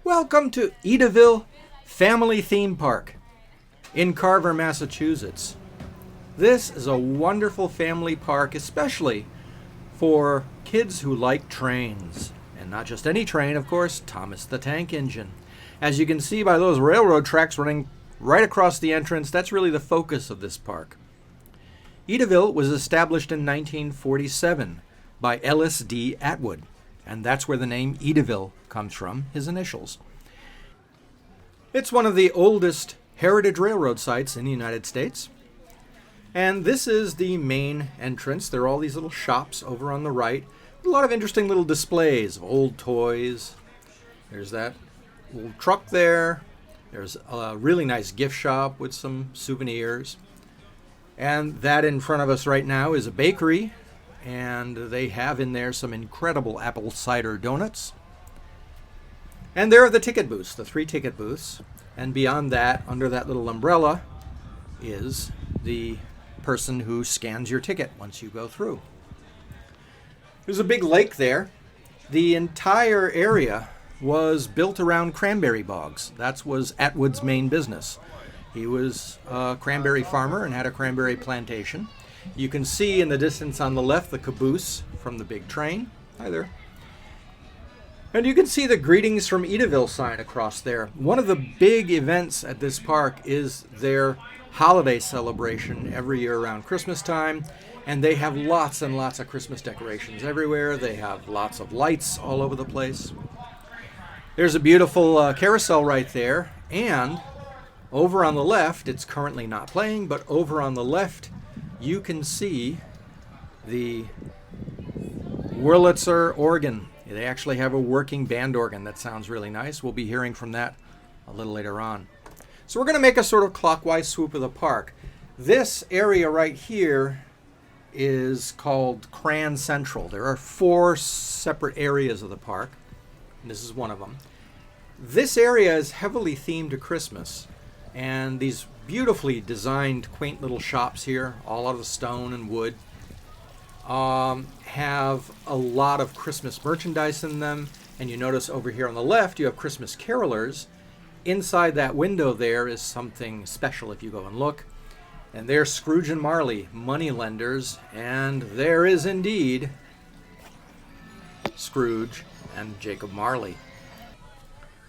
Welcome to Edaville Family Theme Park in Carver, Massachusetts. This is a wonderful family park, especially for kids who like trains. And not just any train, of course, Thomas the Tank Engine. As you can see by those railroad tracks running right across the entrance, that's really the focus of this park. Edaville was established in 1947 by Ellis D. Atwood, and that's where the name Edaville comes from, his initials. It's one of the oldest heritage railroad sites in the United States. And this is the main entrance. There are all these little shops over on the right. A lot of interesting little displays of old toys. There's that old truck there. There's a really nice gift shop with some souvenirs. And that in front of us right now is a bakery. And they have in there some incredible apple cider donuts. And there are the ticket booths, the 3 ticket booths. And beyond that, under that little umbrella, is the person who scans your ticket once you go through. There's a big lake there. The entire area was built around cranberry bogs. That was Atwood's main business. He was a cranberry farmer and had a cranberry plantation. You can see in the distance on the left the caboose from the big train. Hi there. And you can see the Greetings from Edaville sign across there. One of the big events at this park is their holiday celebration every year around Christmas time. And they have lots and lots of Christmas decorations everywhere. They have lots of lights all over the place. There's a beautiful carousel right there. And over on the left, it's currently not playing, but over on the left, you can see the Wurlitzer Organ. They actually have a working band organ that sounds really nice. We'll be hearing from that a little later on. So we're going to make a sort of clockwise swoop of the park. This area right here is called Kranz Central. There are 4 separate areas of the park, and this is one of them. This area is heavily themed to Christmas, and these beautifully designed, quaint little shops here, all out of stone and wood, have a lot of Christmas merchandise in them. And you notice over here on the left, you have Christmas carolers. Inside that window there is something special if you go and look. And there's Scrooge and Marley, money lenders, and there is indeed Scrooge and Jacob Marley.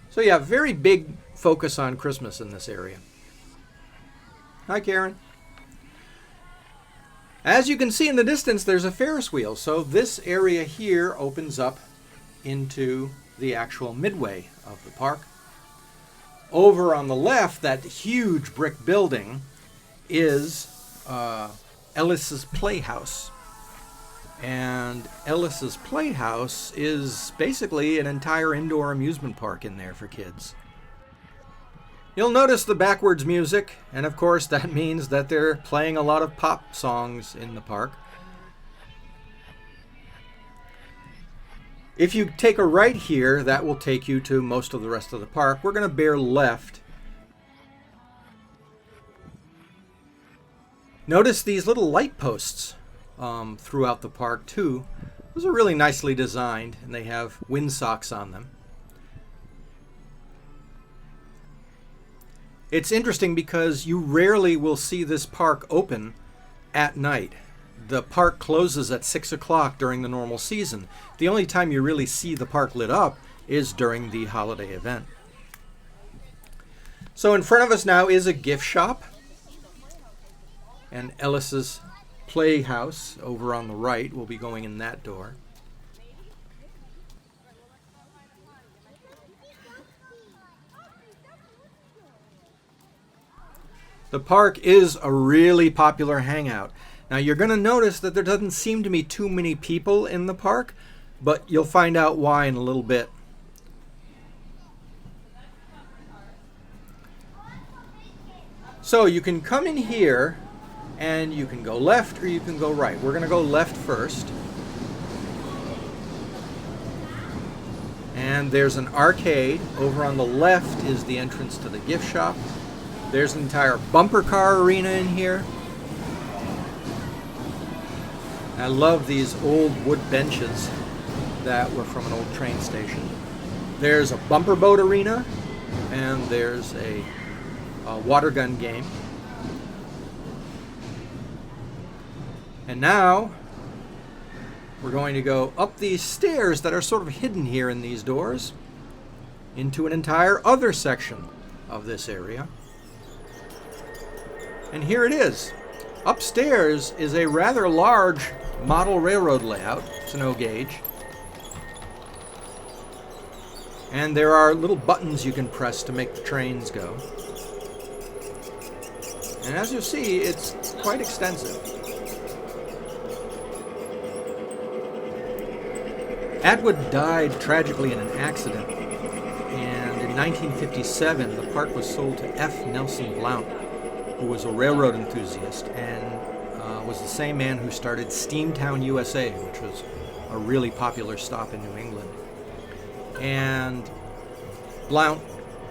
So yeah, very big focus on Christmas in this area. Hi, Karen. As you can see in the distance, there's a Ferris wheel. So this area here opens up into the actual midway of the park. Over on the left, that huge brick building is Ellis's Playhouse. And Ellis's Playhouse is basically an entire indoor amusement park in there for kids. You'll notice the backwards music, and of course that means that they're playing a lot of pop songs in the park. If you take a right here, that will take you to most of the rest of the park. We're going to bear left. Notice these little light posts throughout the park too. Those are really nicely designed, and they have windsocks on them. It's interesting because you rarely will see this park open at night. The park closes at 6 o'clock during the normal season. The only time you really see the park lit up is during the holiday event. So in front of us now is a gift shop. And Ellis's Playhouse over on the right. We'll be going in that door. The park is a really popular hangout. Now you're going to notice that there doesn't seem to be too many people in the park, but you'll find out why in a little bit. So you can come in here and you can go left or you can go right. We're going to go left first. And there's an arcade. Over on the left is the entrance to the gift shop. There's an entire bumper car arena in here. I love these old wood benches that were from an old train station. There's a bumper boat arena, and there's a water gun game. And now we're going to go up these stairs that are sort of hidden here in these doors into an entire other section of this area. And here it is. Upstairs is a rather large model railroad layout, snow gauge. And there are little buttons you can press to make the trains go. And as you see, it's quite extensive. Atwood died tragically in an accident, and in 1957 the park was sold to F. Nelson Blount, who was a railroad enthusiast and was the same man who started Steamtown, USA, which was a really popular stop in New England. And Blount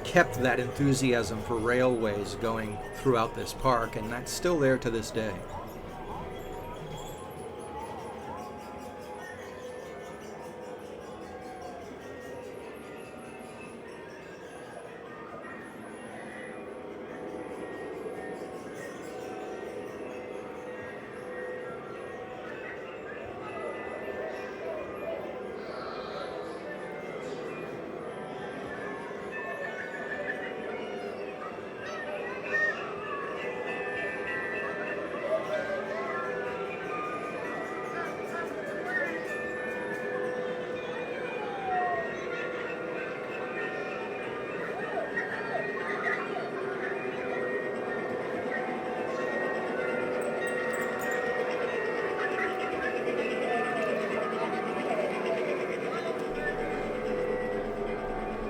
kept that enthusiasm for railways going throughout this park, and that's still there to this day.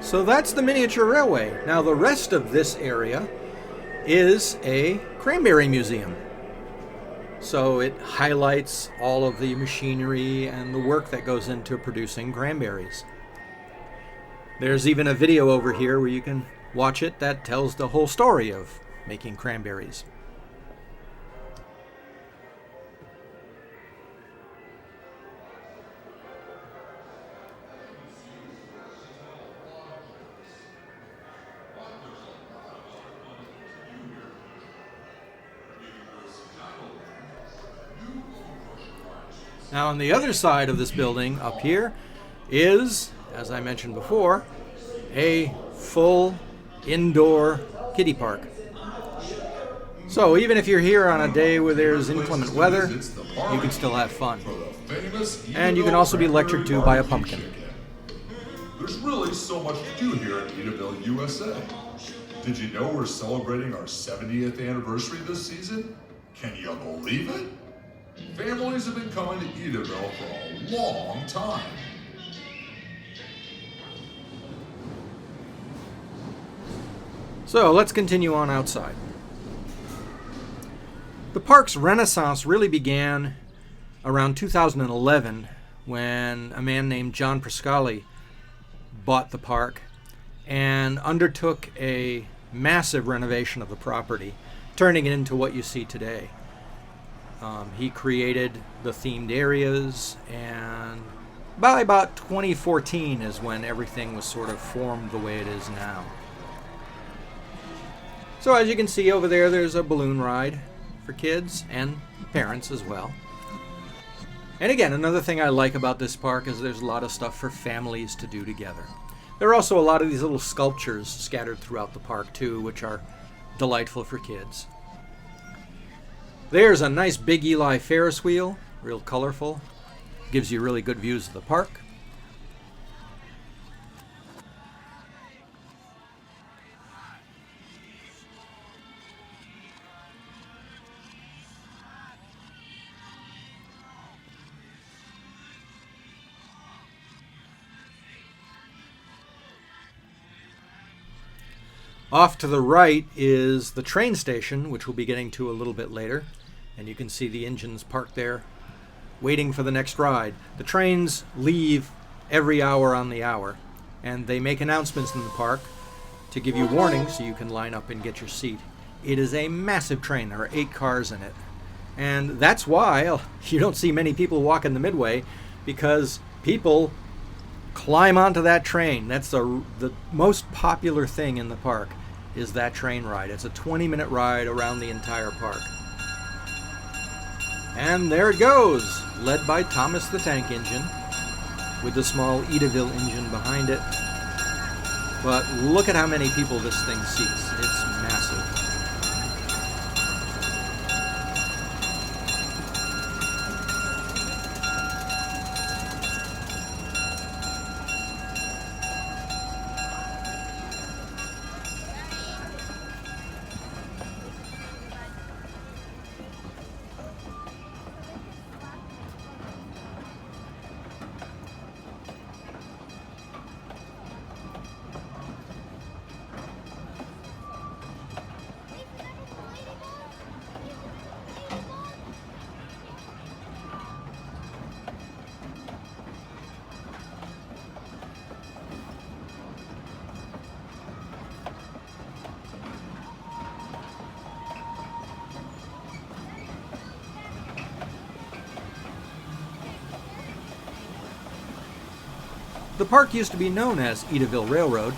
So that's the miniature railway. Now the rest of this area is a Cranberry Museum. So it highlights all of the machinery and the work that goes into producing cranberries. There's even a video over here where you can watch it that tells the whole story of making cranberries. Now on the other side of this building up here is, as I mentioned before, a full indoor kiddie park. So even if you're here on a day where there's inclement weather, you can still have fun. And you can also be lectured to by a pumpkin. There's really so much to do here at Edaville, USA. Did you know we're celebrating our 70th anniversary this season? Can you believe it? Families have been coming to Edaville for a long time. So let's continue on outside. The park's renaissance really began around 2011 when a man named John Priscali bought the park and undertook a massive renovation of the property, turning it into what you see today. He created the themed areas, and by about 2014 is when everything was sort of formed the way it is now. So as you can see over there, there's a balloon ride for kids and parents as well. And again, another thing I like about this park is there's a lot of stuff for families to do together. There are also a lot of these little sculptures scattered throughout the park too, which are delightful for kids. There's a nice Big Eli Ferris wheel, real colorful. Gives you really good views of the park. Off to the right is the train station, which we'll be getting to a little bit later. And you can see the engines parked there, waiting for the next ride. The trains leave every hour on the hour, and they make announcements in the park to give you warnings so you can line up and get your seat. It is a massive train. There are 8 cars in it. And that's why you don't see many people walking the Midway, because people climb onto that train. That's the most popular thing in the park, is that train ride. It's a 20-minute ride around the entire park. And there it goes, led by Thomas the Tank Engine, with the small Edaville engine behind it. But look at how many people this thing seats. It's massive. The park used to be known as Ville Railroad,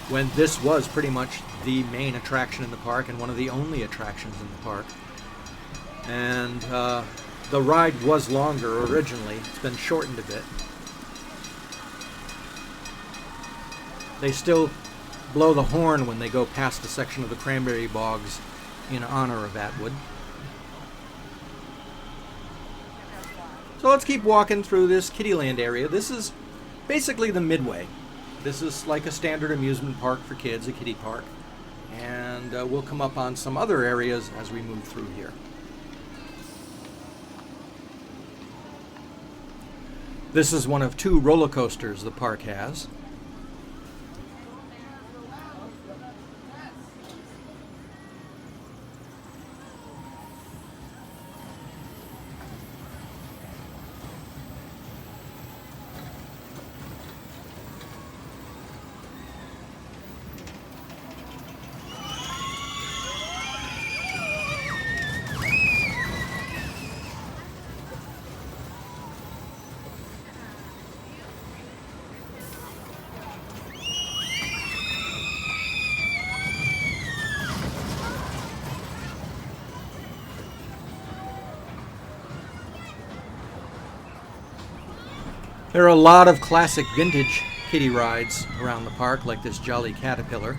when this was pretty much the main attraction in the park and one of the only attractions in the park. And the ride was longer originally. It's been shortened a bit. They still blow the horn when they go past a section of the cranberry bogs in honor of Atwood. So let's keep walking through this Kiddie Land area. This is basically the Midway. This is like a standard amusement park for kids, a kiddie park. And we'll come up on some other areas as we move through here. This is one of 2 roller coasters the park has. There are a lot of classic vintage kiddie rides around the park, like this Jolly Caterpillar.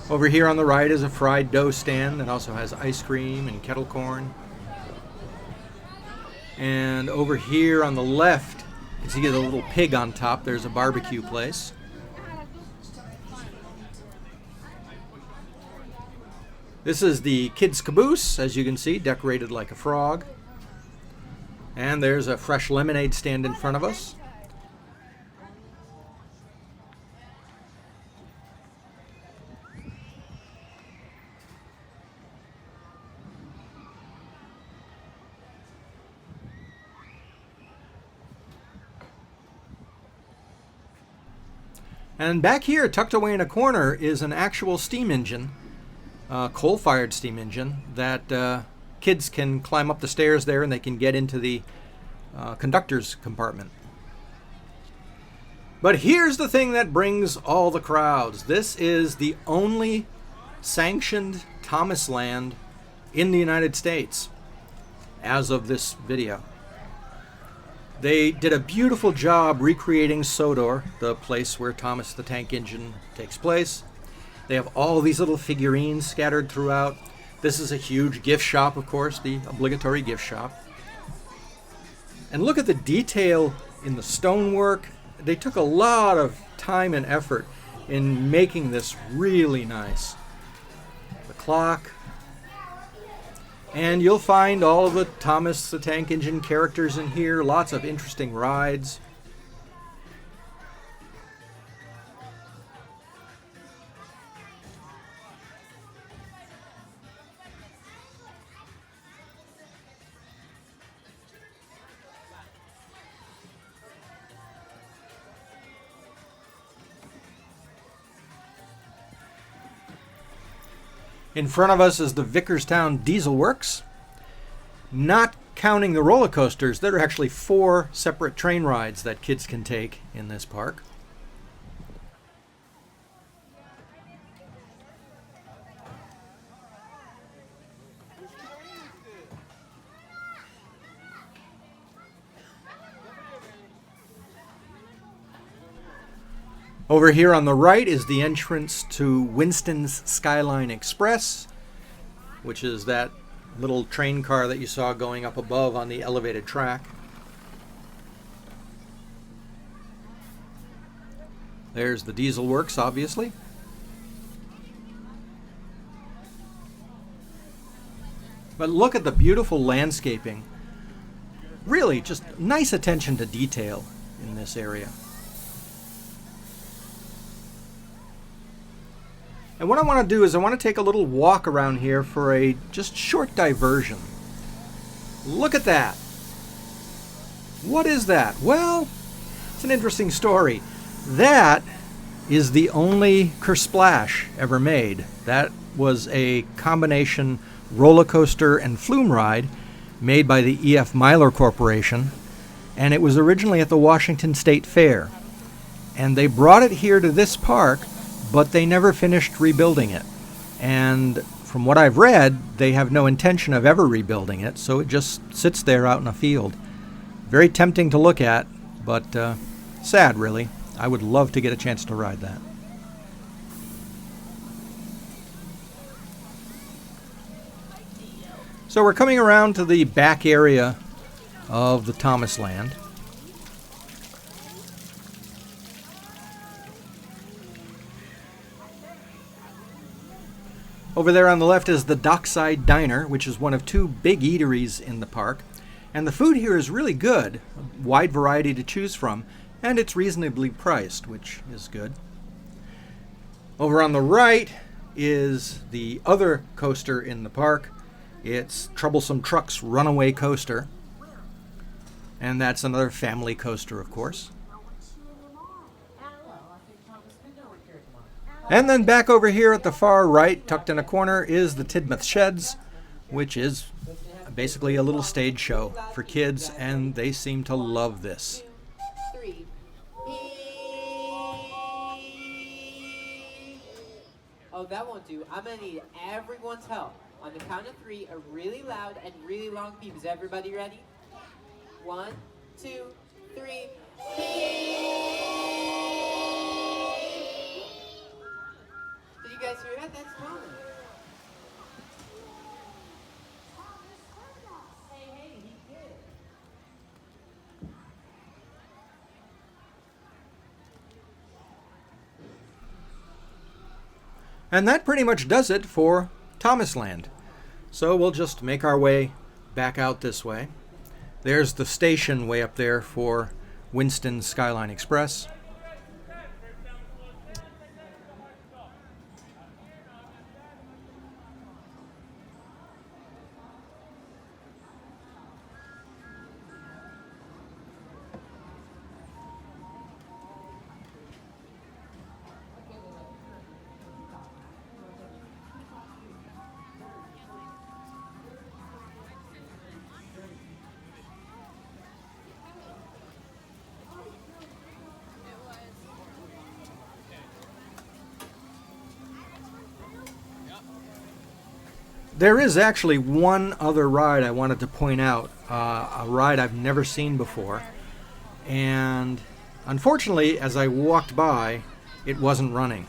Over here on the right is a fried dough stand that also has ice cream and kettle corn. And over here on the left, you see the little pig on top. There's a barbecue place. This is the kids' caboose, as you can see, decorated like a frog. And there's a fresh lemonade stand in front of us. And back here, tucked away in a corner, is an actual steam engine, coal-fired steam engine, that kids can climb up the stairs there and they can get into the conductor's compartment. But here's the thing that brings all the crowds. This is the only sanctioned Thomas Land in the United States as of this video. They did a beautiful job recreating Sodor, the place where Thomas the Tank Engine takes place. They have all these little figurines scattered throughout. This is a huge gift shop, of course, the obligatory gift shop. And look at the detail in the stonework. They took a lot of time and effort in making this really nice. The clock. And you'll find all of the Thomas the Tank Engine characters in here. Lots of interesting rides. In front of us is the Vicarstown Dieselworks. Not counting the roller coasters, there are actually 4 separate train rides that kids can take in this park. Over here on the right is the entrance to Winston's Skyline Express, which is that little train car that you saw going up above on the elevated track. There's the Dieselworks, obviously. But look at the beautiful landscaping. Really, just nice attention to detail in this area. And what I want to do is I want to take a little walk around here for a just short diversion. Look at that. What is that? Well, it's an interesting story. That is the only Kersplash ever made. That was a combination roller coaster and flume ride made by the E.F. Myler Corporation, and it was originally at the Washington State Fair. And they brought it here to this park, but they never finished rebuilding it. And from what I've read, they have no intention of ever rebuilding it, so it just sits there out in a field. Very tempting to look at, but sad, really. I would love to get a chance to ride that. So we're coming around to the back area of the Thomas Land. Over there on the left is the Dockside Diner, which is one of 2 big eateries in the park. And the food here is really good, a wide variety to choose from, and it's reasonably priced, which is good. Over on the right is the other coaster in the park. It's Troublesome Truck's Runaway Coaster. And that's another family coaster, of course. And then back over here at the far right, tucked in a corner, is the Tidmouth Sheds, which is basically a little stage show for kids, and they seem to love this. 3. Oh, that won't do. I'm gonna need everyone's help. On the count of 3, a really loud and really long beep. Is everybody ready? 1, 2, 3. Did you guys hear that? That's Thomas. Hey, he did. And that pretty much does it for Thomas Land. So we'll just make our way back out this way. There's the station way up there for Winston Skyline Express. There is actually one other ride I wanted to point out, a ride I've never seen before. And unfortunately, as I walked by, it wasn't running.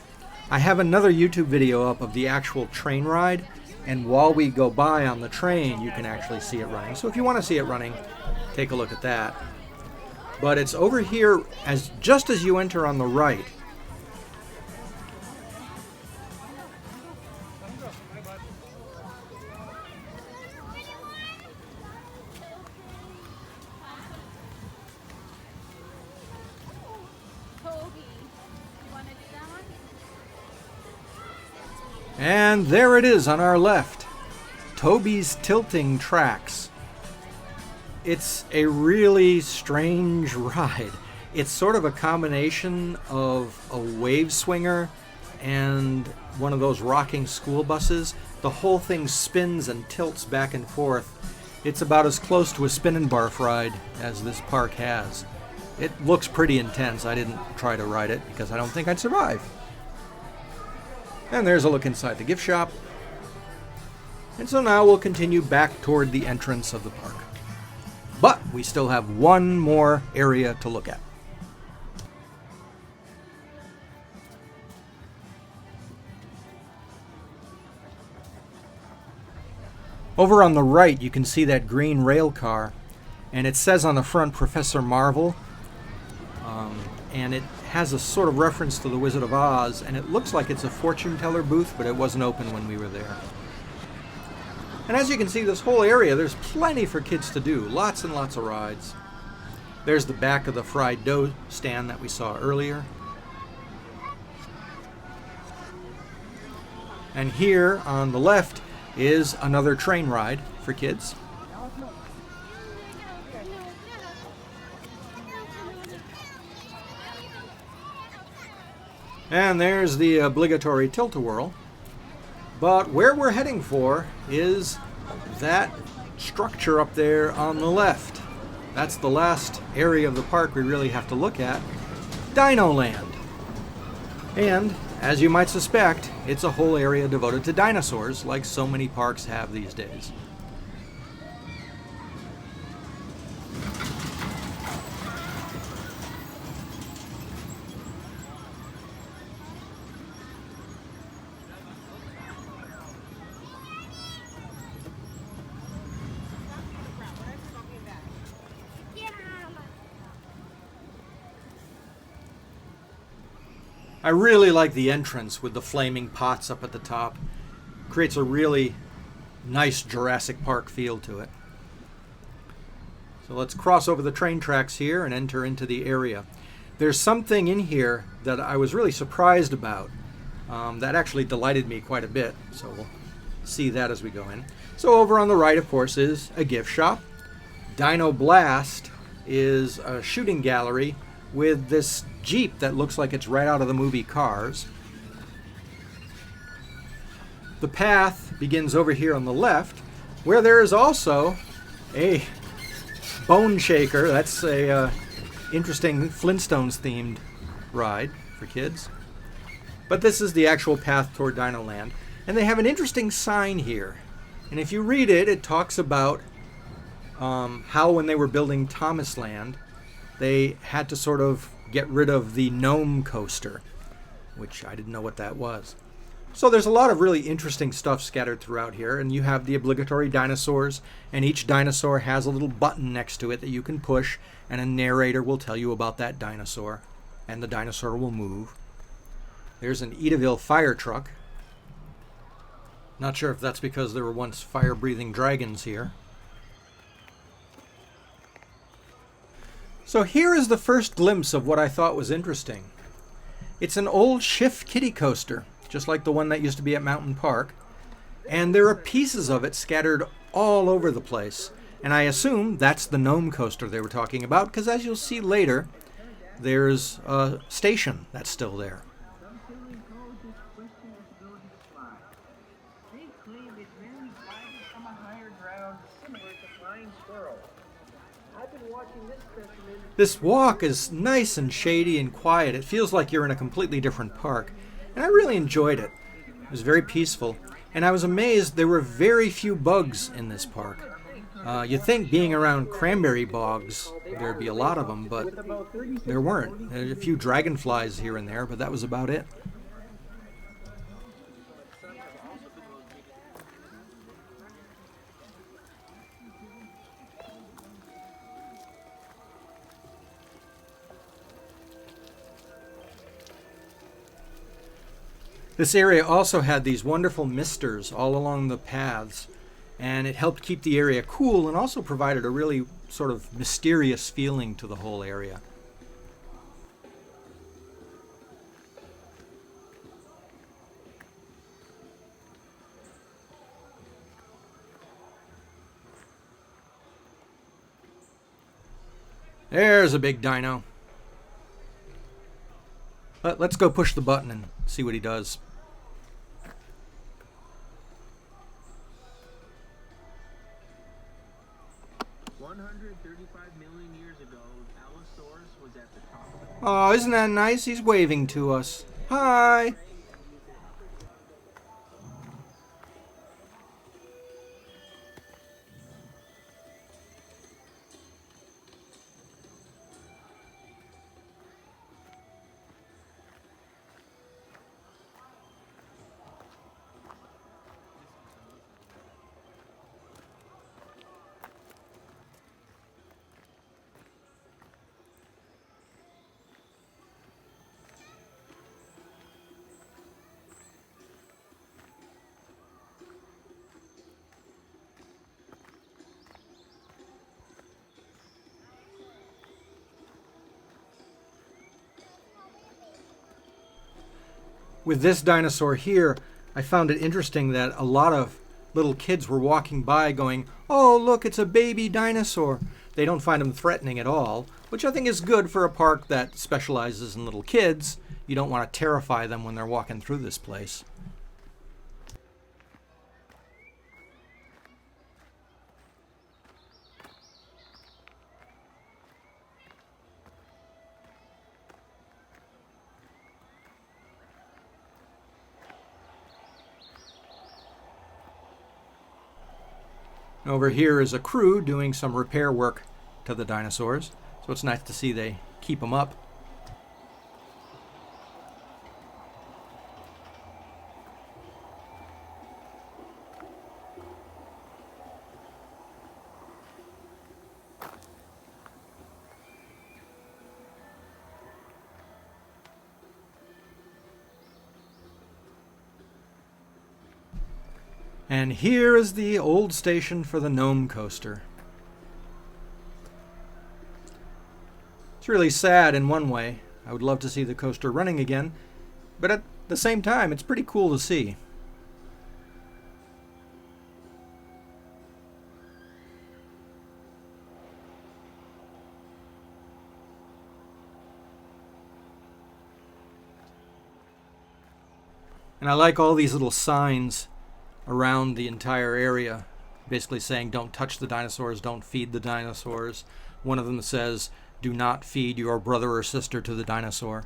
I have another YouTube video up of the actual train ride, and while we go by on the train, you can actually see it running. So if you want to see it running, take a look at that. But it's over here, just as you enter on the right. And there it is on our left, Toby's Tilting Tracks. It's a really strange ride. It's sort of a combination of a wave swinger and one of those rocking school buses. The whole thing spins and tilts back and forth It's about as close to a spin and barf ride as this park has. It looks pretty intense. I didn't try to ride it because I don't think I'd survive. And there's a look inside the gift shop. And so now we'll continue back toward the entrance of the park. But we still have one more area to look at. Over on the right, you can see that green rail car, and it says on the front Professor Marvel, and it has a sort of reference to the Wizard of Oz, and it looks like it's a fortune teller booth, but it wasn't open when we were there. And as you can see, this whole area, there's plenty for kids to do, lots and lots of rides. There's the back of the fried dough stand that we saw earlier. And here on the left is another train ride for kids. And there's the obligatory tilt-a-whirl. But where we're heading for is that structure up there on the left. That's the last area of the park we really have to look at, Dino Land. And, as you might suspect, it's a whole area devoted to dinosaurs, like so many parks have these days. I really like the entrance with the flaming pots up at the top. Creates a really nice Jurassic Park feel to it. So let's cross over the train tracks here and enter into the area. There's something in here that I was really surprised about. That actually delighted me quite a bit, so we'll see that as we go in. So over on the right, of course, is a gift shop. Dino Blast is a shooting gallery with this Jeep that looks like it's right out of the movie Cars. The path begins over here on the left, where there is also a bone shaker. That's a interesting Flintstones themed ride for kids. But this is the actual path toward Dino Land. And they have an interesting sign here. And if you read it, it talks about how when they were building Thomas Land, they had to sort of get rid of the Nome Coaster, which I didn't know what that was. So there's a lot of really interesting stuff scattered throughout here, and you have the obligatory dinosaurs, and each dinosaur has a little button next to it that you can push, and a narrator will tell you about that dinosaur, and the dinosaur will move. There's an Edaville fire truck. Not sure if that's because there were once fire-breathing dragons here. So here is the first glimpse of what I thought was interesting. It's an old shift kiddie coaster, just like the one that used to be at Mountain Park, and there are pieces of it scattered all over the place. And I assume that's the Nome Coaster they were talking about, because as you'll see later, there's a station that's still there. This walk is nice and shady and quiet. It feels like you're in a completely different park. And I really enjoyed it. It was very peaceful. And I was amazed there were very few bugs in this park. You'd think being around cranberry bogs, there'd be a lot of them, but there weren't. There were a few dragonflies here and there, but that was about it. This area also had these wonderful misters all along the paths, and it helped keep the area cool and also provided a really sort of mysterious feeling to the whole area. There's a big dino. Let's go push the button and see what he does. 135 million years ago, Allosaurus was at the top of the... Oh, isn't that nice? He's waving to us. Hi! With this dinosaur here, I found it interesting that a lot of little kids were walking by going, "Oh, look, it's a baby dinosaur." They don't find them threatening at all, which I think is good for a park that specializes in little kids. You don't want to terrify them when they're walking through this place. Over here is a crew doing some repair work to the dinosaurs, so it's nice to see they keep them up. And here is the old station for the Nome Coaster. It's really sad in one way. I would love to see the coaster running again, but at the same time, it's pretty cool to see. And I like all these little signs around the entire area, basically saying don't touch the dinosaurs, don't feed the dinosaurs. One of them says, do not feed your brother or sister to the dinosaur.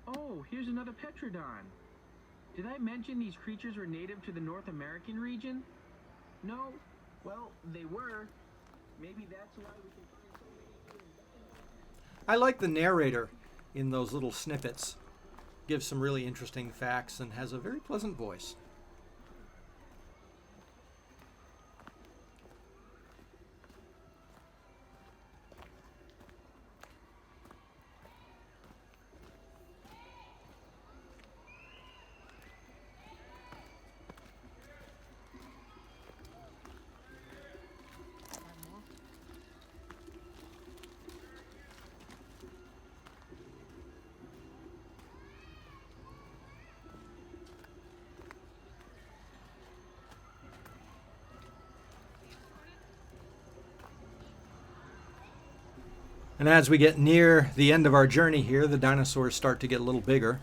Oh, here's another Petrodon. Did I mention these creatures were native to the North American region? No? Well, they were. Maybe that's why we can find so many. I like the narrator in those little snippets. Gives some really interesting facts and has a very pleasant voice. And as we get near the end of our journey here, the dinosaurs start to get a little bigger.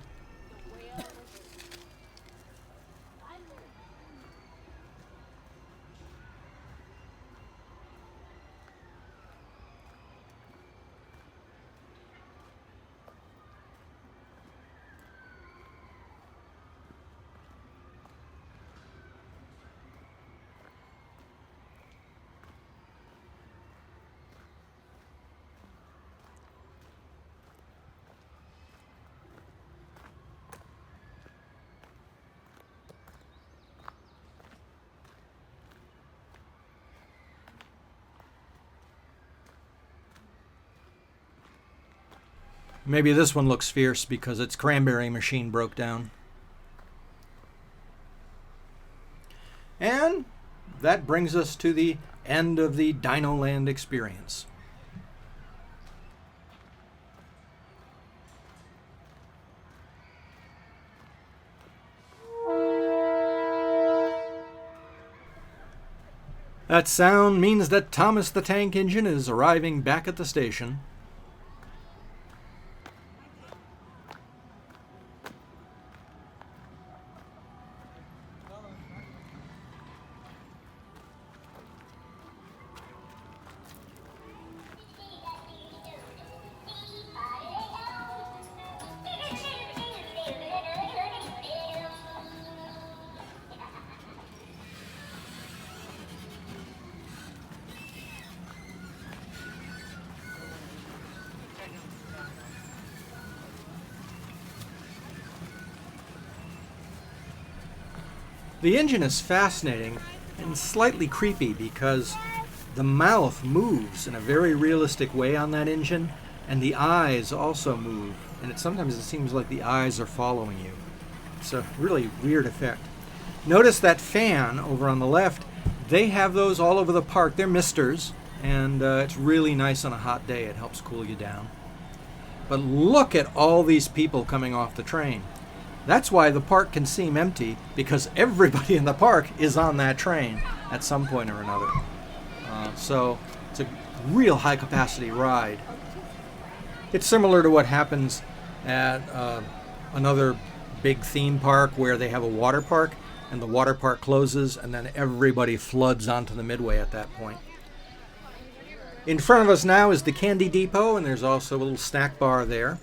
Maybe this one looks fierce because its cranberry machine broke down. And that brings us to the end of the Dino Land experience. That sound means that Thomas the Tank Engine is arriving back at the station. The engine is fascinating and slightly creepy because the mouth moves in a very realistic way on that engine, and the eyes also move, and sometimes it seems like the eyes are following you. It's a really weird effect. Notice that fan over on the left. They have those all over the park. They're misters, and it's really nice on a hot day. It helps cool you down. But look at all these people coming off the train. That's why the park can seem empty, because everybody in the park is on that train at some point or another. So it's a real high-capacity ride. It's similar to what happens at another big theme park where they have a water park, and the water park closes, and then everybody floods onto the Midway at that point. In front of us now is the Candy Depot, and there's also a little snack bar there.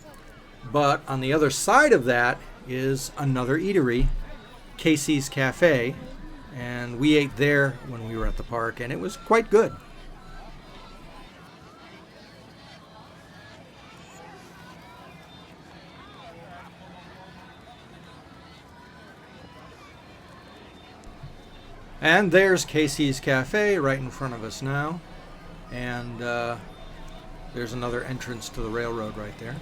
But on the other side of that is another eatery, Casey's Cafe, and we ate there when we were at the park, and it was quite good. And there's Casey's Cafe right in front of us now. And there's another entrance to the railroad right there.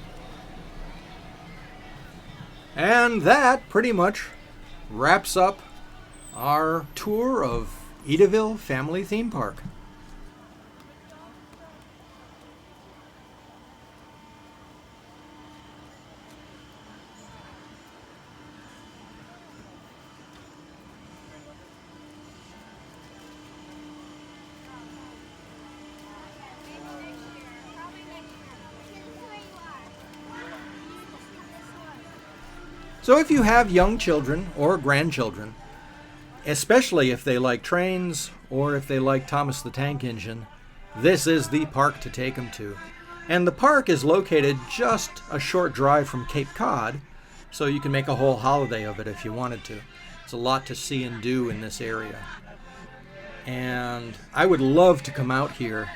And that pretty much wraps up our tour of Edaville Family Theme Park. So if you have young children or grandchildren, especially if they like trains or if they like Thomas the Tank Engine, this is the park to take them to. And the park is located just a short drive from Cape Cod, so you can make a whole holiday of it if you wanted to. It's a lot to see and do in this area. And I would love to come out here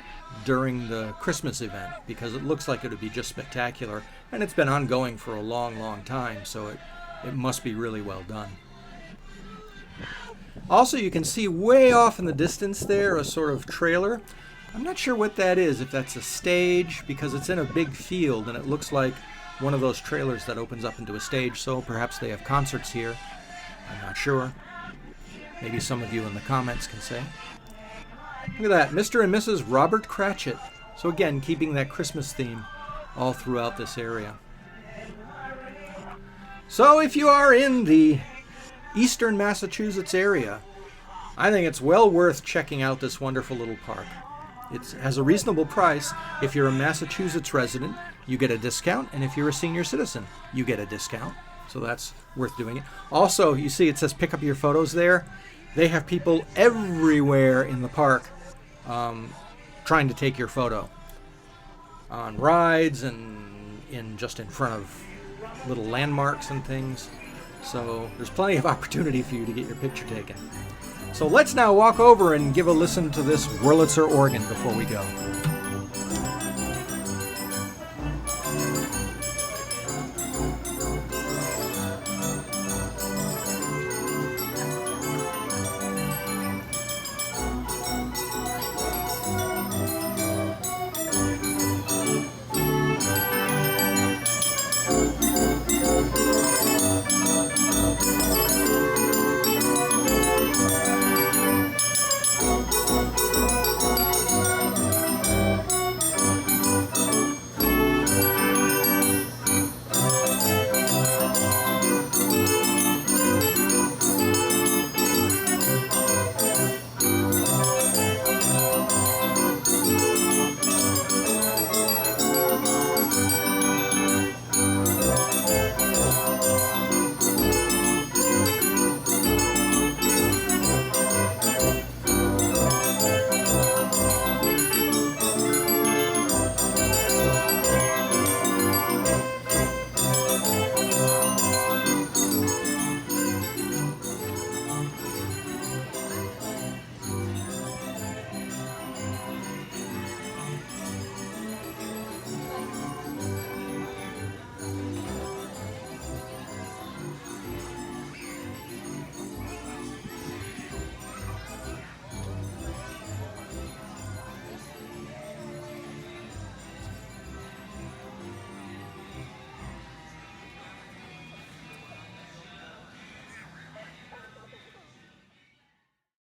during the Christmas event because it looks like it would be just spectacular. And it's been ongoing for a long, long time, so it must be really well done. Also, you can see way off in the distance there a sort of trailer. I'm not sure what that is, if that's a stage, because it's in a big field and it looks like one of those trailers that opens up into a stage, so perhaps they have concerts here. I'm not sure. Maybe some of you in the comments can say. Look at that, Mr. and Mrs. Robert Cratchit. So again, keeping that Christmas theme all throughout this area. So if you are in the eastern Massachusetts area, I think it's well worth checking out this wonderful little park. It has a reasonable price. If you're a Massachusetts resident, you get a discount, and if you're a senior citizen, you get a discount. So that's worth doing it. Also, you see it says pick up your photos there. They have people everywhere in the park trying to take your photo. On rides and just in front of little landmarks and things. So there's plenty of opportunity for you to get your picture taken. So let's now walk over and give a listen to this Wurlitzer organ before we go.